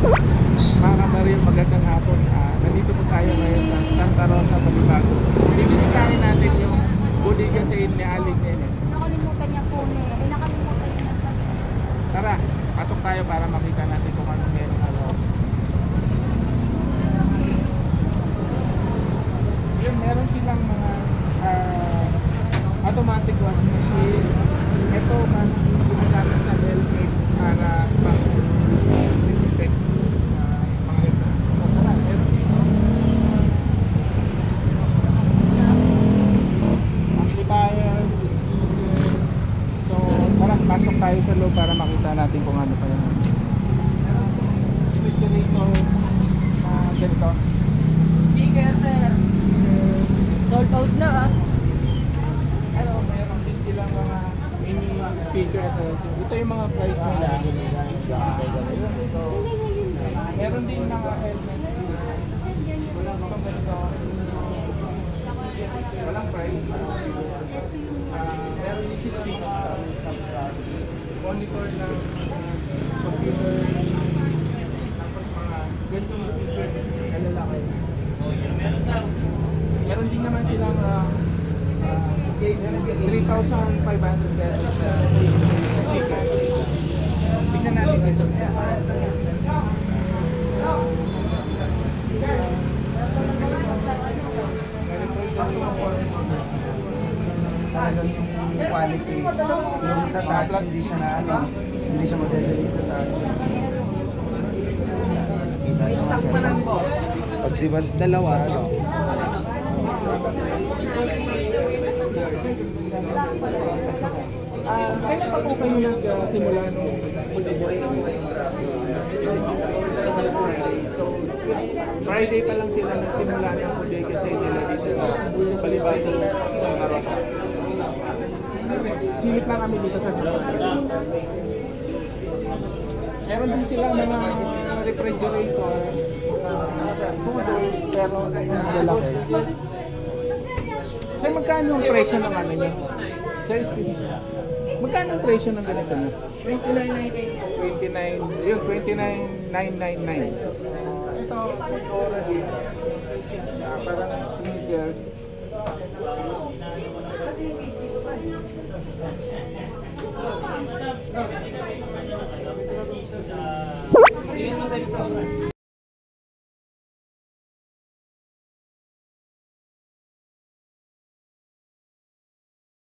Mga kabaril, magandang hapon. Nandito po tayo ngayon sa Santa Rosa, Balibago. Bibisitahin natin yung bodega sa ni Aling Nene. Nakalimutan niya po niya. Nakalimutan niya pa. Tara, pasok tayo para makita natin kung ano meron sa loob. Yun, meron silang mga automatic washing machine. Ito man ginagamit sa helmet para pang-disinfect mga ito. So, tara, meron dito. Amplifier, speaker. So, tara, pasok tayo sa loob para makita natin kung ano pa yan. Refrigerator na ganito. Speaker, sir. Sold out na ah. Ano, mayroon din silang mga mini speaker. Ito yung mga price nila. So, meron din mga helmet. Walang ganito. Walang price. Meron din siya speaker. Monitor ng computer. Tapos mga ganitong speaker. Kalalaki. Meron din naman silang 3,500 pesos sa speaker. Tingnan natin dito. Talagang yung quality, yung sa touch, hindi siya na ano, hindi siya madedeli sa touch. Stock pa ng boss. Pag di ba dalawa, ano? Kailan pa po kayo nagsimula nung bodega? So, Friday pa lang sila nagsimula ng bodega sa nila dito sa Balibago, Santa Rosa. Silip lang kami dito sa meron din sila mga refrigerator, noodles, pero lalaki. So, magkano ang presyo ng ano niya? Sir, magkano ang presyo ng ganito na? 29.99. Yun, 29,999. Ito, food order din. Parang freezer.